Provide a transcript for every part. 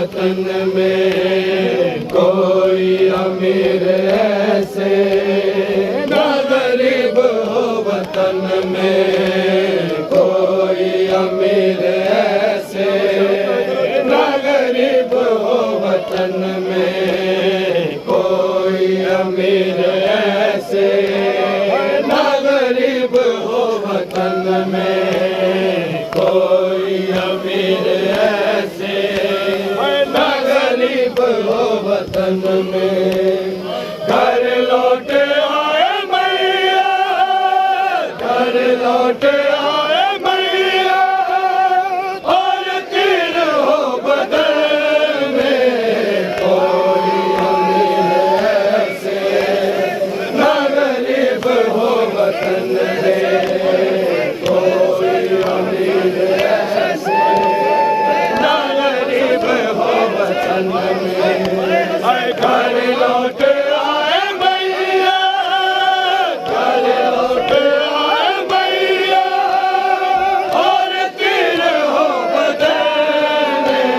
वतन में कोई अमीर ऐसे ना गरीब हो वतन में कोई अमीर ऐसे ना गरीब हो वतन में कोई अमीर ऐसे ना गरीब हो वतन में कोई अमीर ऐसे ना गरीब हो वतन में। घर लौट आए मैया घर लौट आए मैया और तीर हो बदन में कोई अमीर ऐसे ना गरीब हो वतन में कोई अमीर ऐसे ना गरीब हो वतन में। घर लौट आए मैया घर लौट आए मैया और तीर हो बदन में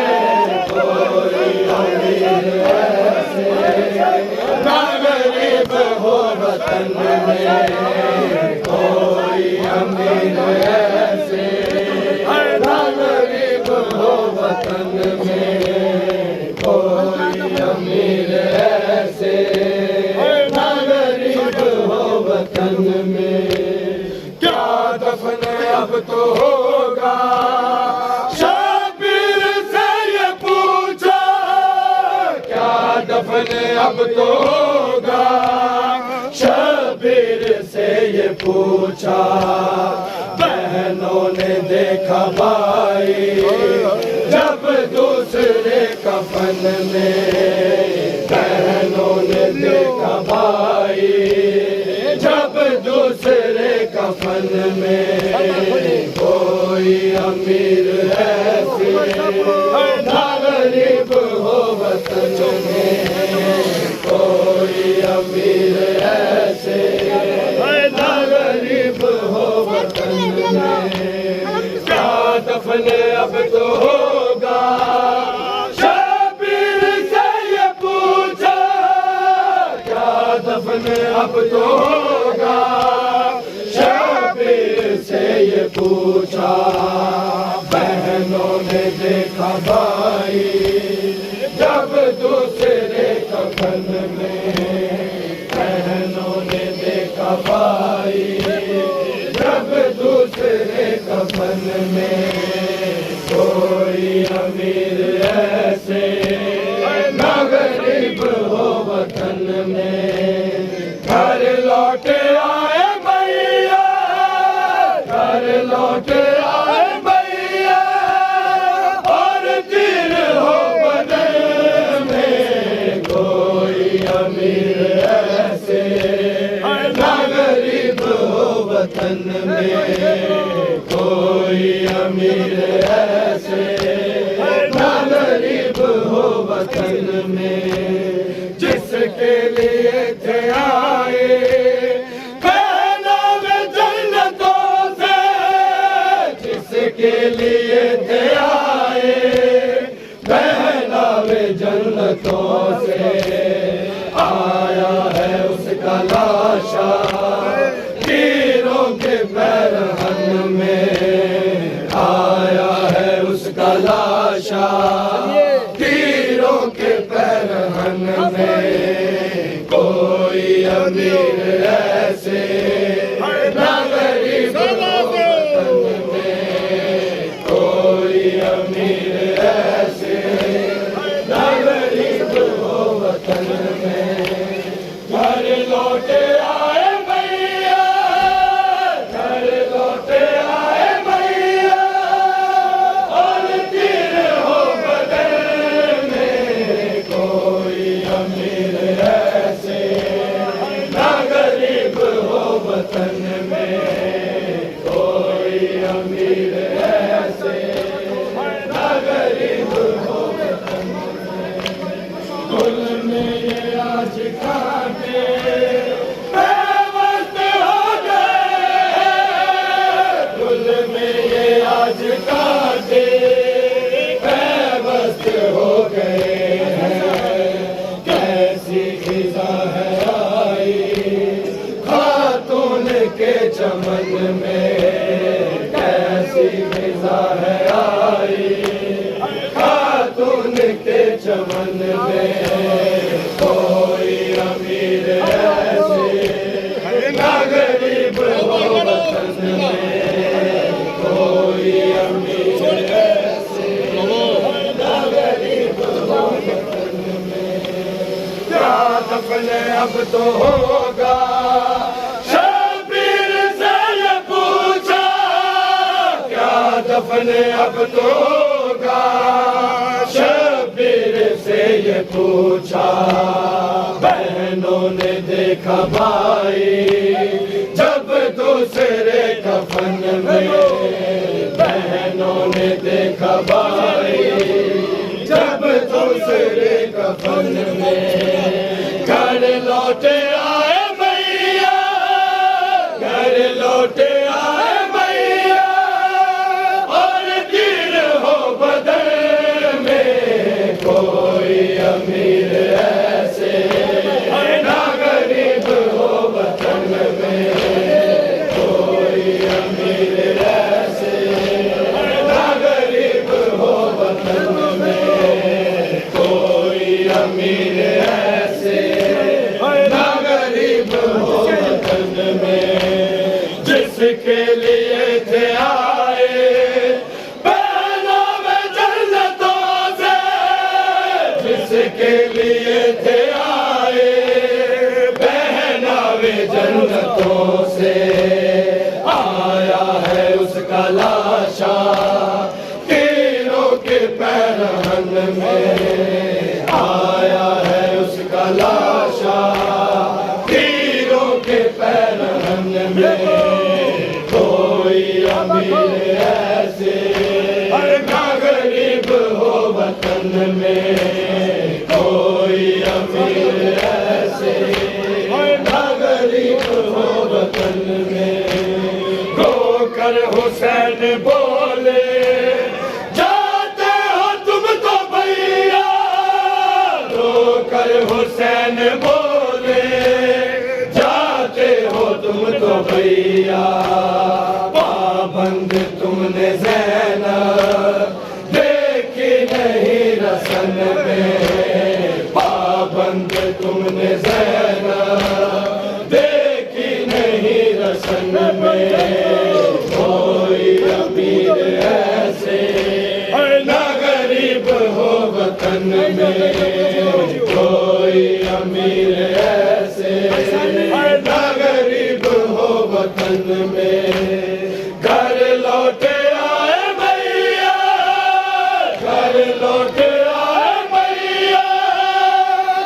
कोई अमीर ऐसे ना गरीब हो वतन में कोई अमीर ऐसे ना गरीब हो वतन में कोई अमीर ऐसे ना गरीब हो वतन में। क्या दफन अब तो होगा शबीर से ये पूछा क्या दफन अब तो होगा शबीर से ये पूछा। बहनों ने देखा भाई जब दूसरे कफन में बहनों ने देखा भाई जब दूसरे कफन में कोई अमीर ऐसे ना गरीब हो वतन में कोई अमीर ऐसे ना गरीब हो वतन में। क्या दफन अब तो होगा शबीर से ये पूछा क्या दफन अब तो होगा शबीर से ये पूछा। बहनों ने देखा भाई जब दूसरे कफन में बहनों ने देखा भाई जब दूसरे कफन में कोई अमीर ऐसे ना गरीब हो वतन में। घर लौट आए मैया घर लौट आए मैया और तीर हो बदन में कोई अमीर ऐसे ना गरीब हो वतन में कोई अमीर ऐसे ना गरीब हो वतन में। जिसके लिए थे आए कहना वे जन्नतों से जिसके लिए थे आए कहना वे जन्नतों से आया है उसका लाशा तीरों के पैरहन में आया है उसका लाशा तीरों के पैरहन में कोई अमीर ऐसे ना गरीब हो वतन में कोई अमीर ऐसे ना गरीब हो वतन में। घर लौट आए मैया घर लौट आए मैया और तीर हो बदन में कोई अमीर उनके चमन में कोई अमीर ऐसे ना गरीब हो वतन में, कोई अमीर ऐसे ना गरीब हो वतन में। क्या दफन अब तो होगा, शबीर से ये पूछा, क्या दफन अब तो होगा, शबीर से ये पूछा। बहनों ने देखा भाई जब दूसरे कफन में, बहनों ने देखा भाई जब दूसरे कफन में। घर लौटे आए भैया, घर लौटे आए भैया, और तीर हो बदन में कोई अमीर ऐसे ना गरीब हो वतन में, कोई अमीर ऐसे ना गरीब हो वतन में, कोई अमीर ऐसे ना गरीब हो वतन में। जिसके लिए थे आए बहनों में जन्नतों से, जिसके लिए थे आए बहनावे जन्नतों से, आया है उसका लाशा तीरों के पैरहन में, आया है उसका लाशा तीरों के पैरहन में। कोई अमीर ऐसे ना गरीब हो वतन में, कोई अमीर ऐसे ना गरीब हो वतन में। गोकर हुसैन बोले जाते हो तुम तो भैया, गोकर हुसैन बोले जाते हो तुम तो भैया। पाबंद तुमने ज़ैनब देखी नहीं रसन में, पाबंद तुमने ज़ैनब देखी नहीं रसन में। कोई अमीर ऐसे ना गरीब हो वतन में, कोई अमीर ऐसे ना गरीब हो वतन में। घर लौटे आए भैया, घर लौटे आए भैया,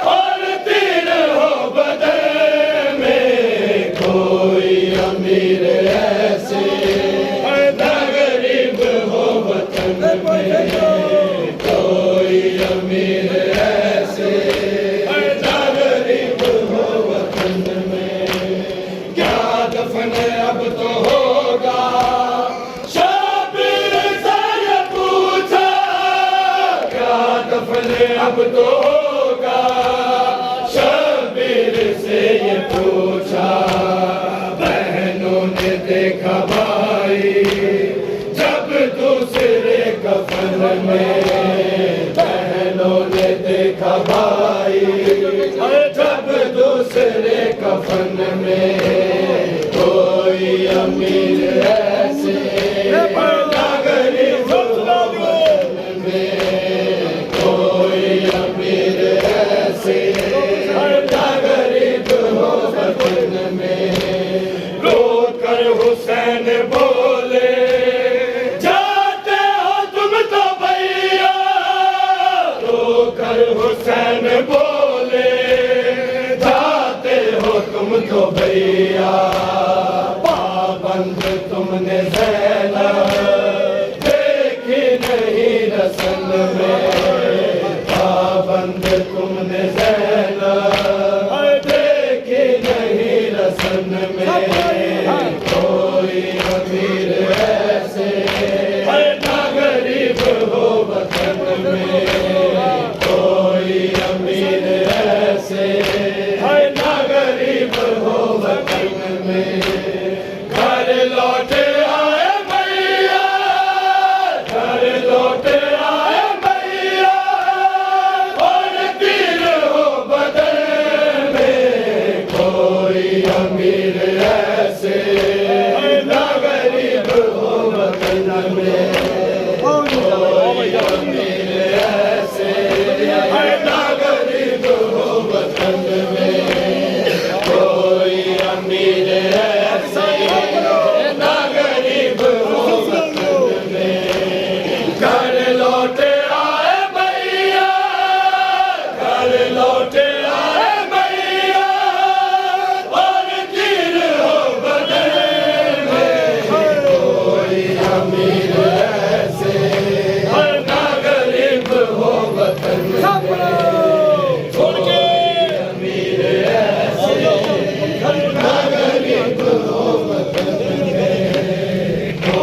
और तीर हो बदन में कोई अमीर ऐसे ना गरीब हो वतन में, कोई अमीर ऐसे ना गरीब हो वतन में। क्या दफन अब तो होगा, शबीर से ये पूछा, क्या दफन अब तो होगा, शबीर से ये पूछा। बहनों ने देखा भाई जब दूसरे कफन में, बहनों ने देखा भाई जब दूसरे कफन में। कोई अमीर ऐसे ना गरीब हो वतन में, कोई अमीर ऐसे ना गरीब हो वतन में। रोकर हुसैन बोले जाते हो तुम तो भैया, रोकर हुसैन बोले जाते हो तुम तो भैया। पाबंद तुमने ज़ैनब देखी नहीं रसन में, पाबंद